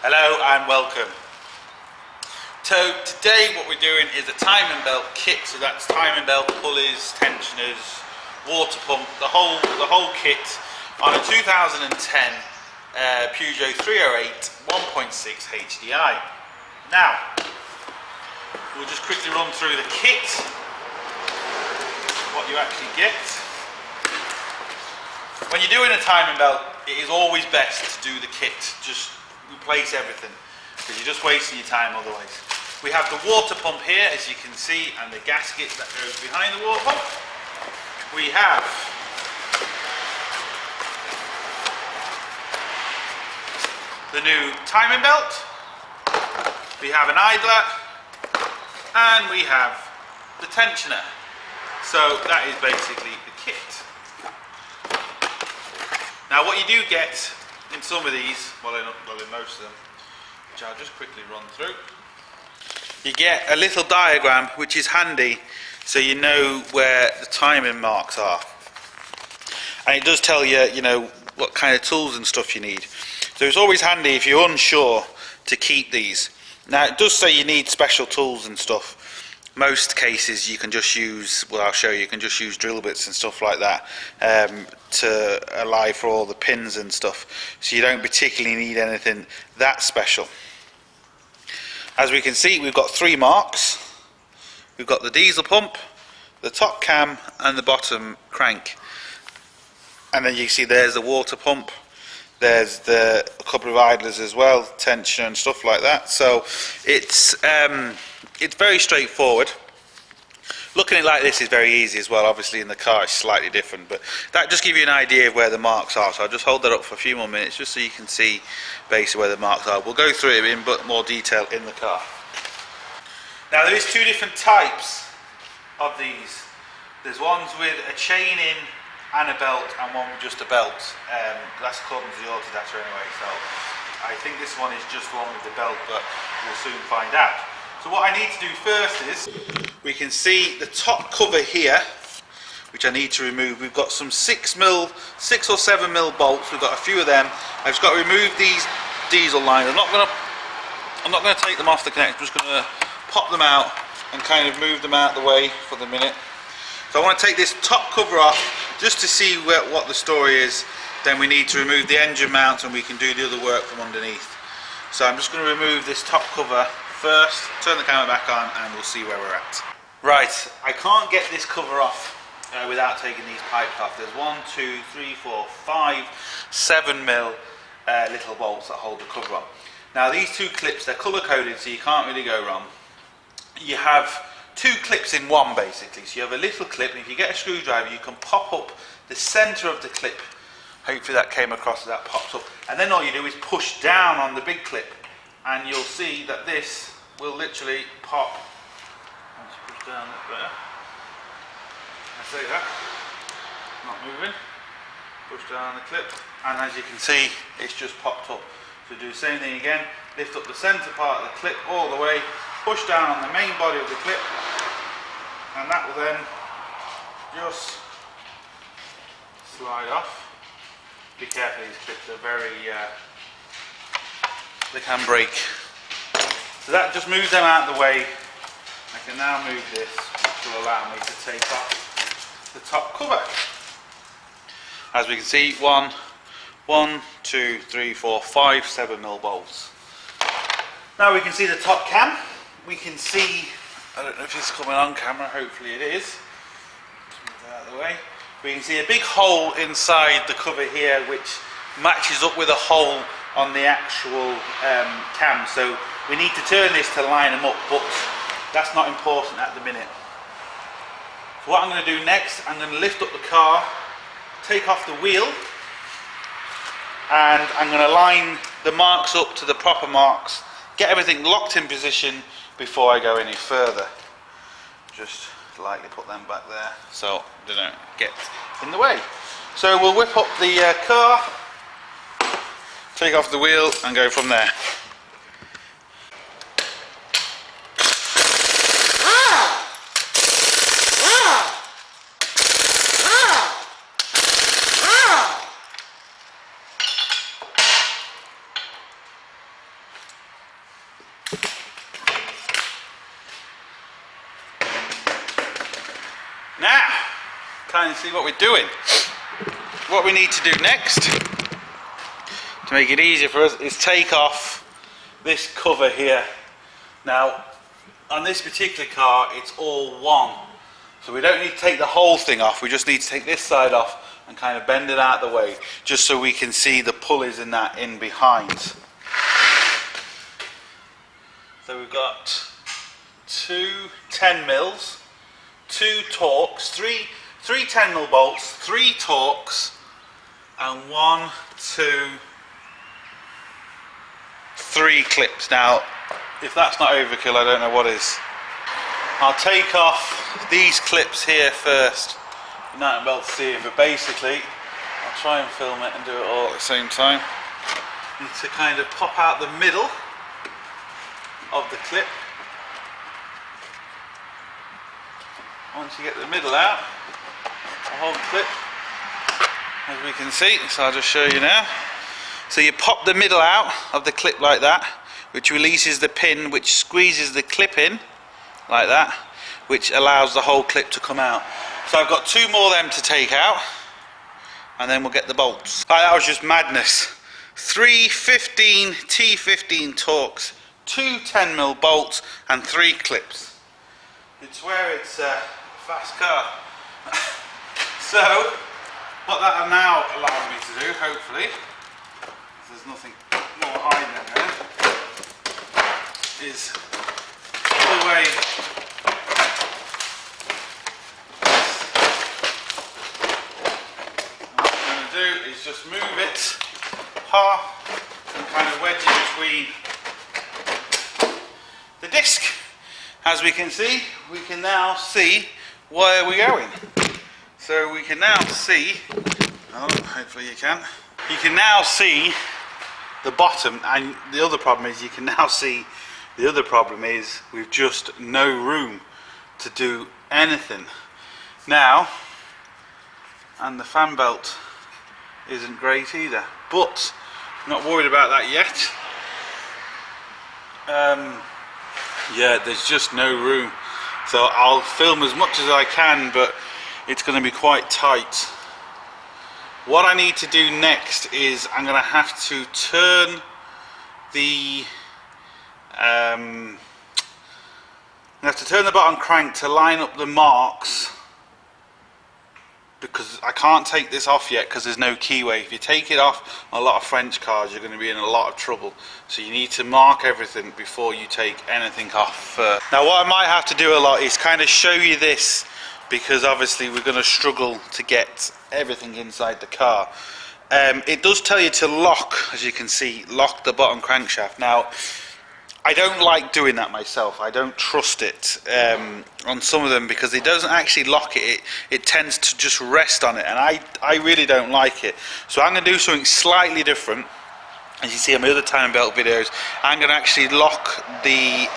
Hello and welcome. So today what we're doing is a timing belt kit. So that's timing belt, pulleys, tensioners, water pump, the whole kit on a 2010 Peugeot 308 1.6 HDI. Now we'll just quickly run through the kit, what you actually get. When you're doing a timing belt, it is always best to do the kit. Just replace everything, because you're just wasting your time otherwise. We have the water pump here, as you can see, and the gasket that goes behind the water pump. We have the new timing belt. We have an idler, and we have the tensioner. So that is basically the kit. Now what you do get in some of these, well in most of them, which I'll just quickly run through, you get a little diagram which is handy so you know where the timing marks are. And it does tell you, what kind of tools and stuff you need. So it's always handy if you're unsure to keep these. Now it does say you need special tools and stuff. Most cases you can just use, well I'll show you, you can just use drill bits and stuff like that to allow for all the pins and stuff. So you don't particularly need anything that special. As we can see, we've got three marks. We've got the diesel pump, the top cam and the bottom crank. And then you see there's the water pump. There's a couple of idlers as well, tension and stuff like that. So it's very straightforward. Looking at it like this is very easy as well. Obviously in the car it's slightly different, but that just gives you an idea of where the marks are. So I'll just hold that up for a few more minutes just so you can see basically where the marks are. We'll go through it in more detail in the car. Now there is two different types of these. There's ones with a chain in and a belt, and one with just a belt. That's according to the auto data anyway, so I think this one is just one with the belt, but we'll soon find out. So what I need to do first is, we can see the top cover here, which I need to remove. We've got some 6 or 7 mil bolts. We've got a few of them. I've just got to remove these diesel lines. I'm not going to take them off the connector. I'm just going to pop them out and kind of move them out of the way for the minute. So I want to take this top cover off just to see what the story is. Then we need to remove the engine mount and we can do the other work from underneath. So I'm just going to remove this top cover first, turn the camera back on, and we'll see where we're at. Right, I can't get this cover off without taking these pipes off. There's 1, 2, 3, 4, 5, 7 mil little bolts that hold the cover on. Now these two clips, they're colour coded, so you can't really go wrong. You have two clips in one basically. So you have a little clip, and if you get a screwdriver you can pop up the centre of the clip. Hopefully that came across, that pops up, and then all you do is push down on the big clip, and you'll see that this will literally pop. Once you push down there, I say that, not moving, push down the clip, and as you can see it's just popped up. So do the same thing again, lift up the centre part of the clip all the way, push down on the main body of the clip, and that will then just slide off. Be careful, these clips are very, they can break. So that just moves them out of the way. I can now move this, which will allow me to take off the top cover. As we can see, 1, 2, 3, 4, 5, 7 mil bolts. Now we can see the top cam. We can see, I don't know if it's coming on camera, hopefully it is. Just move that out of the way. We can see a big hole inside the cover here which matches up with a hole on the actual cam. So we need to turn this to line them up, but that's not important at the minute. So what I'm going to do next, I'm going to lift up the car, take off the wheel, and I'm going to line the marks up to the proper marks, get everything locked in position before I go any further. Just lightly put them back there so they don't get in the way. So we'll whip up the car, take off the wheel and go from there. Now, kind of see what we're doing. What we need to do next, to make it easier for us, is take off this cover here. Now, on this particular car, it's all one. So we don't need to take the whole thing off, we just need to take this side off and kind of bend it out of the way, just so we can see the pulleys and that in behind. So we've got two 10mm, two Torx, three 10mm bolts, three Torx, and 1, 2, 3 clips. Now, if that's not overkill, I don't know what is. I'll take off these clips here first. You might not be able to see it, but basically, I'll try and film it and do it all at the same time. You need to kind of pop out the middle of the clip. Once you get the middle out, the whole clip, as we can see, so I'll just show you now. So you pop the middle out of the clip like that, which releases the pin, which squeezes the clip in like that, which allows the whole clip to come out. So I've got 2 more of them to take out, and then we'll get the bolts. Right, that was just madness. 3 T15 Torx, 2 10mm bolts, and 3 clips. It's where it's a fast car. So, what that now allows me to do, hopefully, there's nothing more hiding in there, is pull away what I'm going to do is just move it half and kind of wedge it between the disc. As we can see, we can now see where we're going. So we can now see, oh, hopefully you can now see the bottom, and the other problem is you can now see the other problem is we've just no room to do anything now, and the fan belt isn't great either, but I'm not worried about that yet. Yeah, there's just no room, so I'll film as much as I can, but it's going to be quite tight. What I need to do next is I'm going to have to turn the bottom crank to line up the marks, because I can't take this off yet because there's no keyway. If you take it off a lot of French cars, you're going to be in a lot of trouble. So you need to mark everything before you take anything off. Now what I might have to do a lot is kind of show you this, because obviously we're going to struggle to get everything inside the car. It does tell you to lock, as you can see, lock the bottom crankshaft. Now, I don't like doing that myself. I don't trust it on some of them, because it doesn't actually lock it. It tends to just rest on it, and I really don't like it. So I'm going to do something slightly different. As you see on my other timing belt videos, I'm going to actually lock the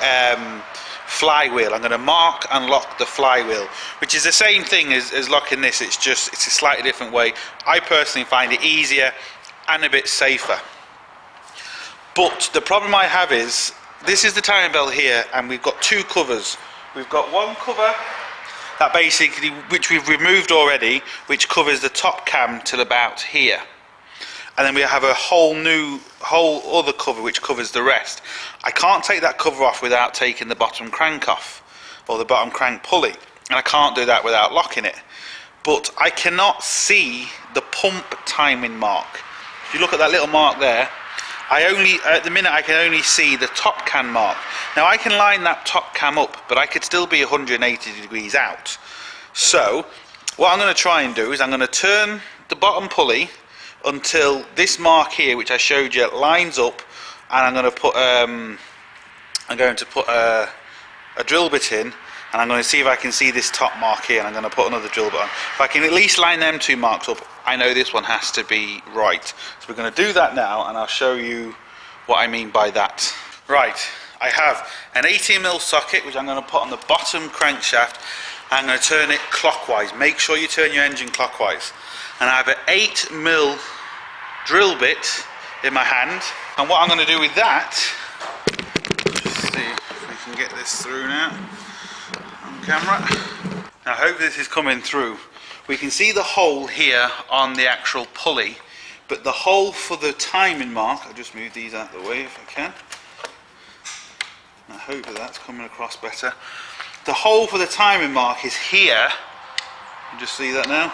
flywheel. I'm going to mark and lock the flywheel, which is the same thing as locking this. It's a slightly different way. I personally find it easier and a bit safer. But the problem I have is, this is the timing belt here, and we've got 2 covers. We've got one cover that basically, which we've removed already, which covers the top cam till about here. And then we have a whole other cover which covers the rest. I can't take that cover off without taking the bottom crank off, or the bottom crank pulley, and I can't do that without locking it. But I cannot see the pump timing mark. If you look at that little mark there, at the minute I can only see the top cam mark. Now I can line that top cam up, but I could still be 180 degrees out. So what I'm going to try and do is I'm going to turn the bottom pulley until this mark here, which I showed you, lines up, and I'm going to put a drill bit in, and I'm going to see if I can see this top mark here, and I'm going to put another drill bit on. If I can at least line them 2 marks up, I know this one has to be right. So we're going to do that now, and I'll show you what I mean by that. Right, I have an 18mm socket, which I'm going to put on the bottom crankshaft. I'm going to turn it clockwise. Make sure you turn your engine clockwise. And I have an 8mm drill bit in my hand, and what I'm going to do with that, let's see if we can get this through now on camera. Now hopefully this is coming through. We can see the hole here on the actual pulley, but the hole for the timing mark, I'll just move these out of the way if I can. I hope that's coming across better. The hole for the timing mark is here. You just see that now?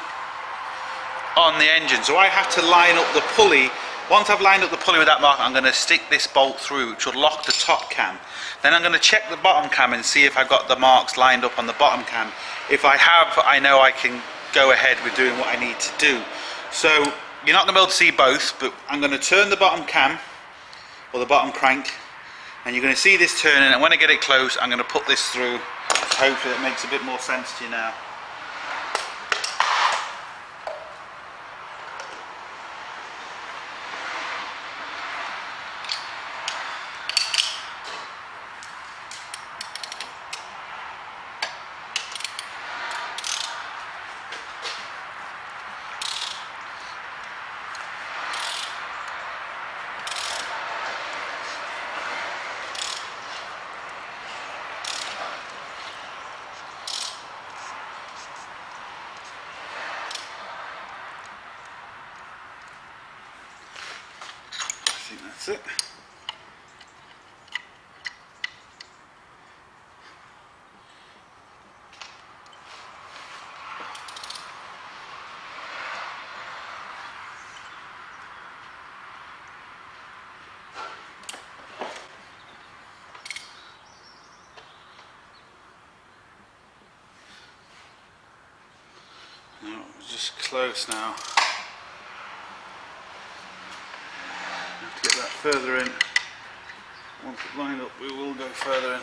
On the engine. So I have to line up the pulley. Once I've lined up the pulley with that mark, I'm going to stick this bolt through, which will lock the top cam. Then I'm going to check the bottom cam and see if I've got the marks lined up on the bottom cam. If I have, I know I can go ahead with doing what I need to do. So you're not going to be able to see both, but I'm going to turn the bottom cam, or the bottom crank, and you're going to see this turning, and when I get it close, I'm going to put this through. Hopefully it makes a bit more sense to you now. I think that's it. No, it's just close now. Have to get that further in. Once it's lined up, we will go further in.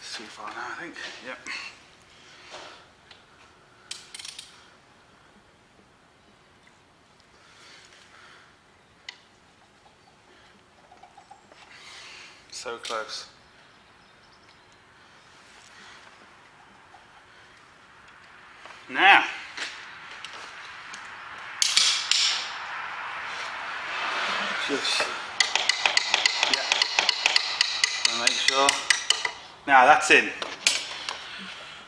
It's too far now, I think. Yep. So close. Now, just make sure. Now that's in.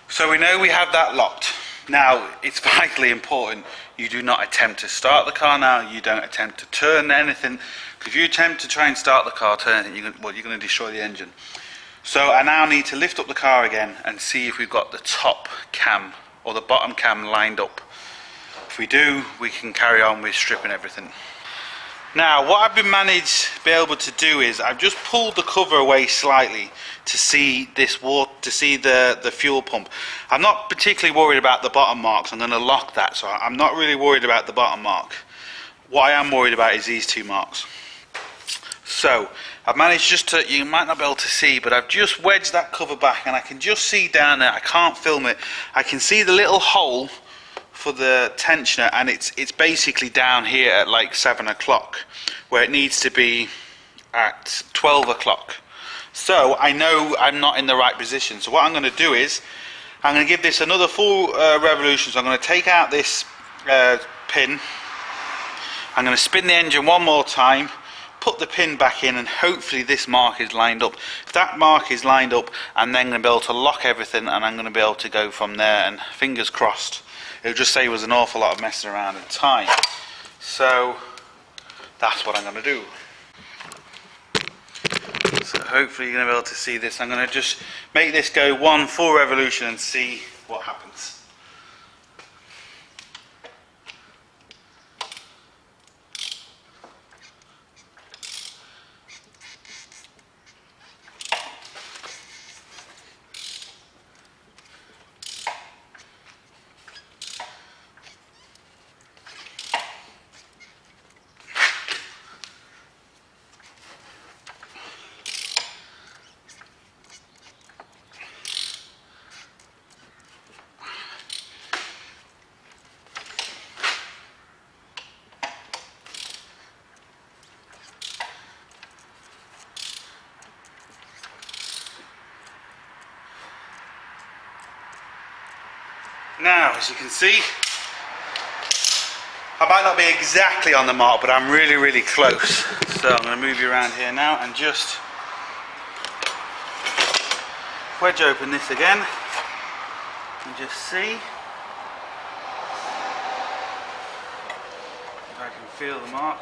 So we know we have that locked. Now it's vitally important you do not attempt to start the car now. You don't attempt to turn anything. If you attempt to try and start the car, turn anything, you're going to destroy the engine. So I now need to lift up the car again and see if we've got the top cam or the bottom cam lined up. If we do, we can carry on with stripping everything. Now what I've been managed to be able to do is I've just pulled the cover away slightly to see this water, to see the fuel pump. I'm not particularly worried about the bottom marks. I'm going to lock that, so I'm not really worried about the bottom mark. What I am worried about is these two marks. So I've managed just to, you might not be able to see, but I've just wedged that cover back and I can just see down there. I can't film it. I can see the little hole for the tensioner, and it's basically down here at like 7 o'clock where it needs to be at 12 o'clock. So I know I'm not in the right position. So what I'm going to do is I'm going to give this another 4 revolutions. I'm going to take out this pin. I'm going to spin the engine one more time, put the pin back in, and hopefully this mark is lined up. If that mark is lined up, I'm then going to be able to lock everything, and I'm going to be able to go from there, and fingers crossed it'll just save us an awful lot of messing around in time. So that's what I'm going to do. So hopefully you're going to be able to see this. I'm going to just make this go 1 full revolution and see what happens. Now, as you can see, I might not be exactly on the mark, but I'm really, really close. So I'm going to move you around here now and just wedge open this again and just see if I can feel the mark.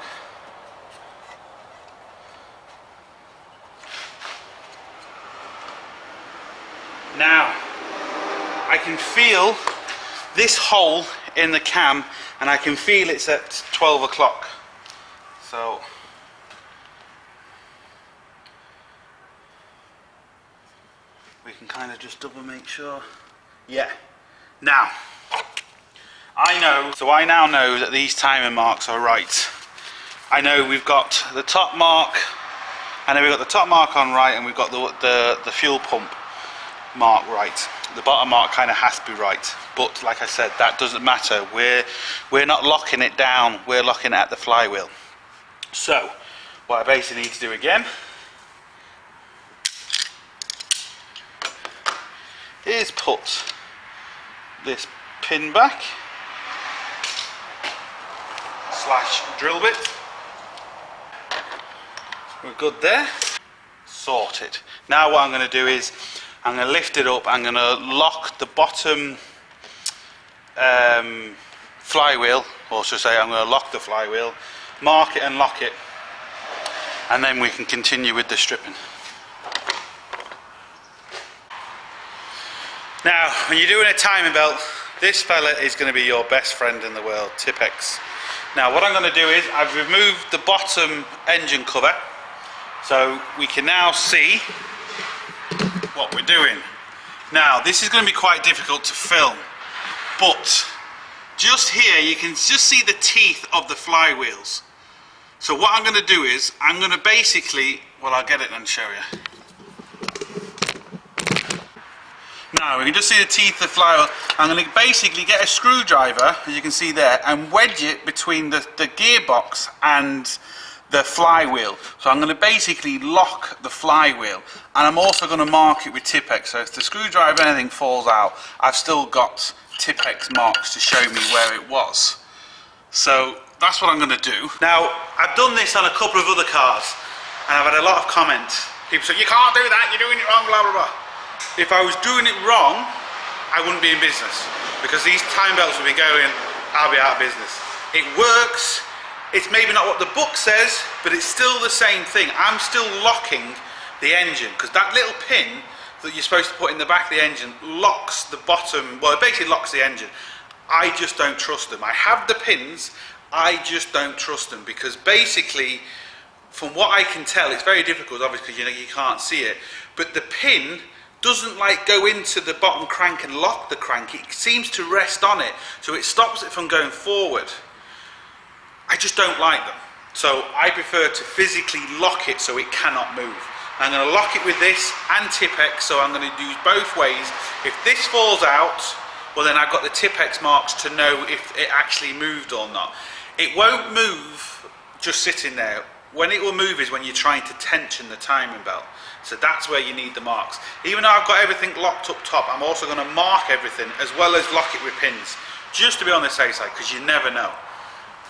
Now I can feel this hole in the cam, and I can feel it's at 12 o'clock. So we can kind of just double make sure. Yeah. Now I now know that these timing marks are right. I know we've got the top mark, and then we've got the top mark on right, and we've got the fuel pump mark right. The bottom mark kind of has to be right, but like I said, that doesn't matter. We're not locking it down, we're locking it at the flywheel. So what I basically need to do again is put this pin back / drill bit. We're good there. Sorted. Now what I'm going to do is I'm going to lift it up, I'm going to lock the bottom flywheel, or should I say I'm going to lock the flywheel, mark it and lock it, and then we can continue with the stripping. Now when you're doing a timing belt, this fella is going to be your best friend in the world, Tipex. Now what I'm going to do is I've removed the bottom engine cover, so we can now see what we're doing. Now this is going to be quite difficult to film, but just here you can just see the teeth of the flywheels. So what I'm going to do is I'm going to basically, well, I'll get it and show you. Now we can just see the teeth of the flywheel. I'm going to basically get a screwdriver, as you can see there, and wedge it between the gearbox and the flywheel. So I'm going to basically lock the flywheel, and I'm also going to mark it with Tipex, so if the screwdriver or anything falls out, I've still got Tipex marks to show me where it was. So that's what I'm going to do. Now I've done this on a couple of other cars, and I've had a lot of comments. People say, you can't do that, you're doing it wrong, blah blah blah. If I was doing it wrong, I wouldn't be in business, because these time belts would be going, I'll be out of business. It works. It's maybe not what the book says, but it's still the same thing. I'm still locking the engine, because that little pin that you're supposed to put in the back of the engine locks the bottom, well, it basically locks the engine. I just don't trust them. I have the pins, I just don't trust them, because basically, from what I can tell, it's very difficult, obviously, because you can't see it, but the pin doesn't like go into the bottom crank and lock the crank. It seems to rest on it, so it stops it from going forward. I just don't like them, so I prefer to physically lock it so it cannot move. I'm going to lock it with this and Tipex, so I'm going to use both ways. If this falls out, well then I've got the Tipex marks to know if it actually moved or not. It won't move just sitting there. When it will move is when you're trying to tension the timing belt. So that's where you need the marks. Even though I've got everything locked up top, I'm also going to mark everything as well as lock it with pins, just to be on the safe side, because you never know.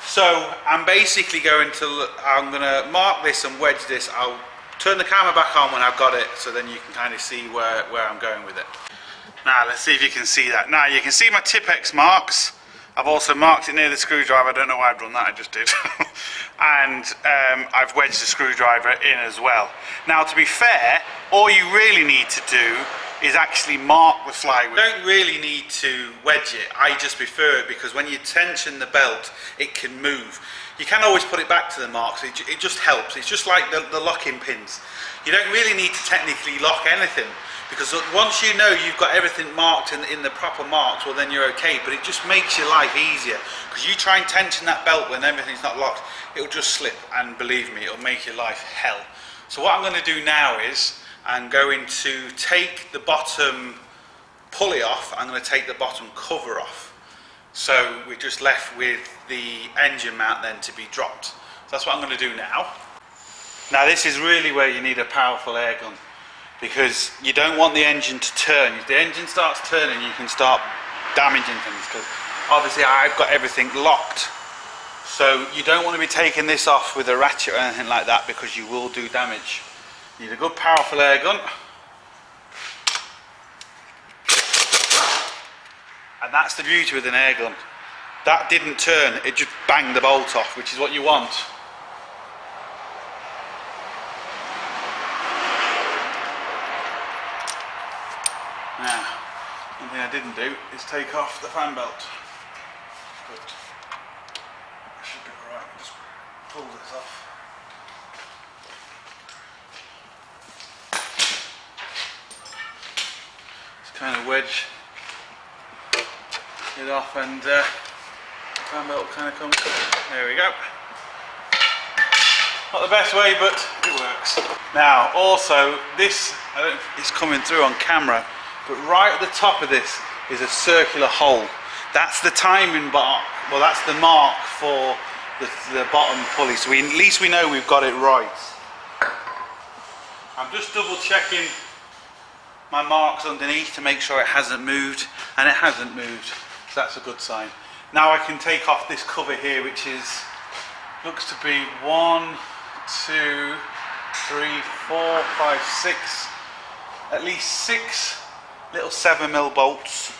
So I'm basically going to mark this and wedge this. I'll turn the camera back on when I've got it, so then you can kind of see where I'm going with it. Now let's see if you can see that. Now you can see my Tipex marks. I've also marked it near the screwdriver. I don't know why I've done that, I just did. And I've wedged the screwdriver in as well. Now to be fair, all you really need to do is actually mark the flywheel. You don't really need to wedge it. I just prefer it because when you tension the belt, it can move. You can always put it back to the marks. It just helps. It's just like the locking pins. You don't really need to technically lock anything, because once you know you've got everything marked in the proper marks, well then you're okay. But it just makes your life easier, because you try and tension that belt when everything's not locked, it'll just slip, and believe me, it'll make your life hell. So what I'm going to do now is I'm going to take the bottom pulley off. I'm going to take the bottom cover off. So we're just left with the engine mount then to be dropped. So that's what I'm going to do now. Now this is really where you need a powerful air gun, because you don't want the engine to turn. If the engine starts turning, you can start damaging things, because obviously I've got everything locked. So you don't want to be taking this off with a ratchet or anything like that, because you will do damage. You need a good powerful air gun. And that's the beauty with an air gun. That didn't turn, it just banged the bolt off, which is what you want. Now, one thing I didn't do is take off the fan belt. But I should be alright, just pull this off. Just kind of wedge it off, and the fan belt kind of comes up. There we go. Not the best way, but it works. Now, also, this, I don't know if it's coming through on camera, but right at the top of this is a circular hole. That's the timing mark. Well, that's the mark for the bottom pulley. So at least we know we've got it right. I'm just double checking my marks underneath to make sure it hasn't moved, and it hasn't moved. So that's a good sign. Now I can take off this cover here, which looks to be 1, 2, 3, 4, 5, 6, at least 6 little 7mm bolts.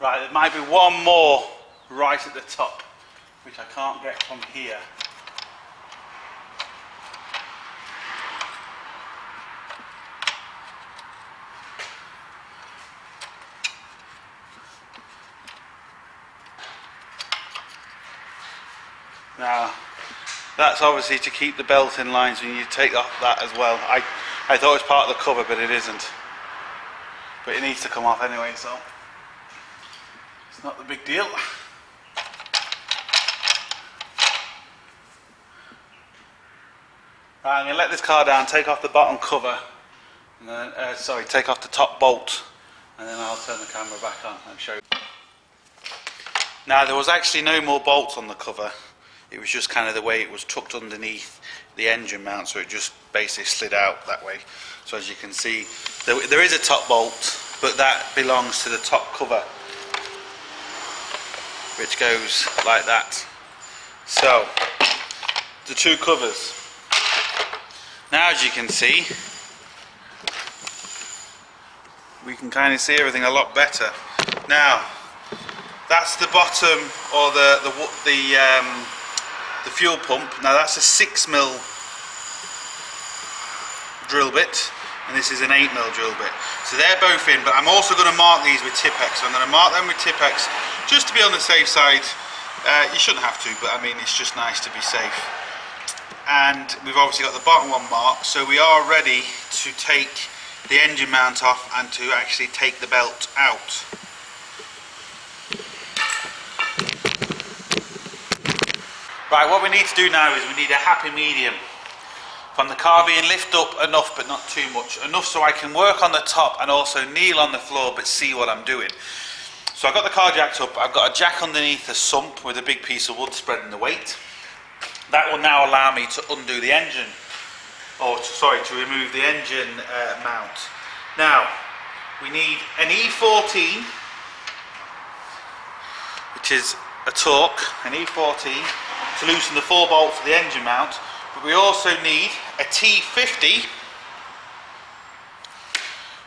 Right, there might be one more right at the top, which I can't get from here. Now, that's obviously to keep the belt in line, so you need to take off that as well. I thought it was part of the cover, but it isn't. But it needs to come off anyway, so it's not the big deal. Right, I'm going to let this car down, take off the bottom cover, and then, take off the top bolt, and then I'll turn the camera back on and show you. Now, there was actually no more bolts on the cover. It was just kind of the way it was tucked underneath the engine mount, so it just basically slid out that way. So as you can see, there is a top bolt, but that belongs to the top cover, which goes like that. So, the two covers. Now, as you can see, we can kind of see everything a lot better. Now, that's the bottom, or the fuel pump. Now that's a 6mm drill bit, and this is an 8mm drill bit. So they're both in, but I'm also going to mark these with Tipp-Ex. So I'm going to mark them with Tipp-Ex just to be on the safe side. You shouldn't have to, but I mean, it's just nice to be safe. And we've obviously got the bottom one marked, so we are ready to take the engine mount off and to actually take the belt out. Right, what we need to do now is we need a happy medium. From the car being lift up enough, but not too much. Enough so I can work on the top and also kneel on the floor but see what I'm doing. So I've got the car jacked up. I've got a jack underneath a sump with a big piece of wood spreading the weight. That will now allow me to undo the engine, to remove the engine mount. Now, we need an E14, which is a torque, an E14, to loosen the 4 bolts for the engine mount, but we also need a T50,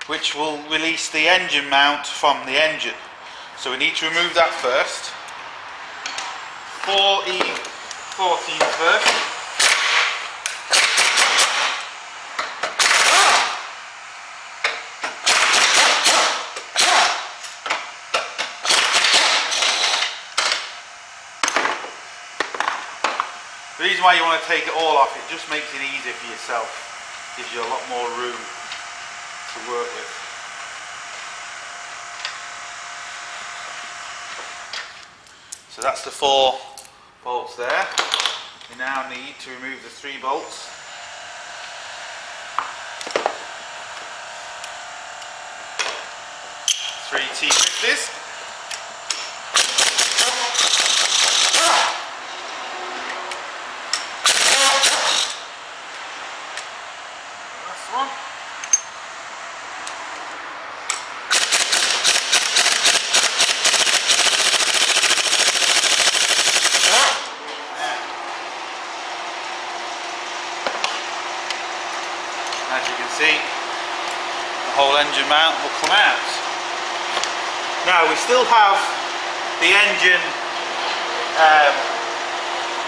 which will release the engine mount from the engine. So we need to remove that first. 4 E14 first. The reason why you want to take it all off, it just makes it easier for yourself. Gives you a lot more room to work with. So that's the 4 bolts there. We now need to remove the 3 bolts. Three T50s. As you can see, the whole engine mount will come out. Now we still have the engine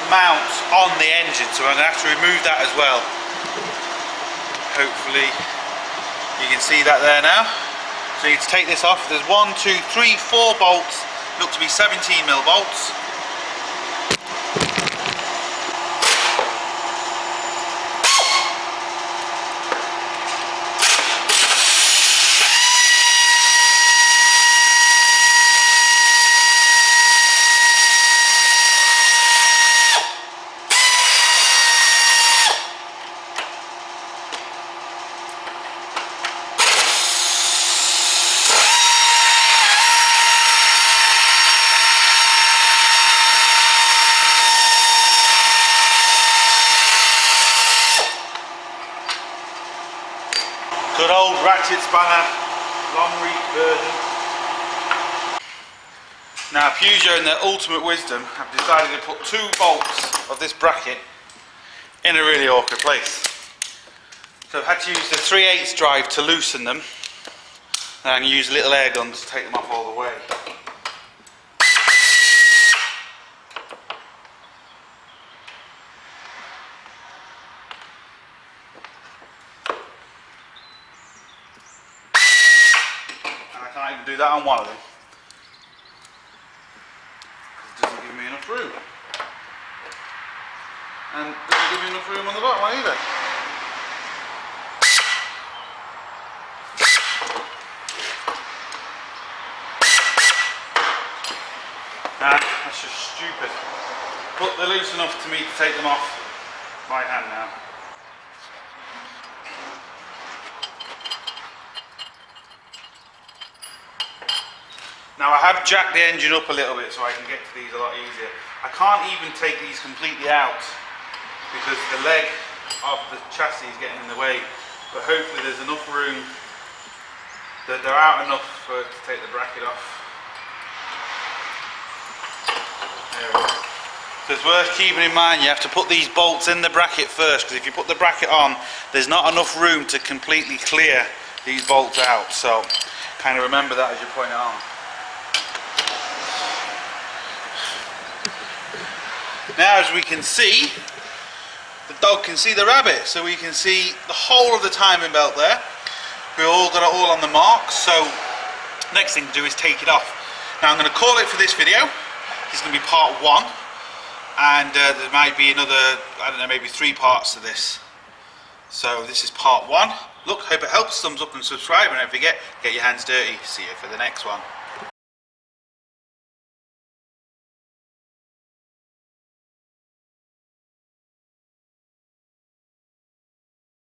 mount on the engine, so I'm going to have to remove that as well. Hopefully you can see that there now. So you need to take this off. There's 1, 2, 3, 4 bolts, look to be 17mm bolts. Good old ratchet spanner, long reach version. Now Peugeot in their ultimate wisdom have decided to put 2 bolts of this bracket in a really awkward place. So I've had to use the 3/8 drive to loosen them, and I can use little air guns to take them off all the way. I can't even do that on one of them, because it doesn't give me enough room. And it doesn't give me enough room on the bottom one either. Nah, that's just stupid. But they're loose enough to me to take them off by hand now. Now I have jacked the engine up a little bit so I can get to these a lot easier. I can't even take these completely out because the leg of the chassis is getting in the way, but hopefully there's enough room that they're out enough for to take the bracket off. There we go. So it's worth keeping in mind you have to put these bolts in the bracket first, because if you put the bracket on there's not enough room to completely clear these bolts out, so kind of remember that as you point it on. Now as we can see, the dog can see the rabbit, so we can see the whole of the timing belt there. We've all got it all on the mark, so next thing to do is take it off. Now I'm going to call it for this video. This is going to be part 1, and there might be another, I don't know, maybe 3 parts to this. So this is part 1. Look, hope it helps. Thumbs up and subscribe, and don't forget, get your hands dirty. See you for the next one.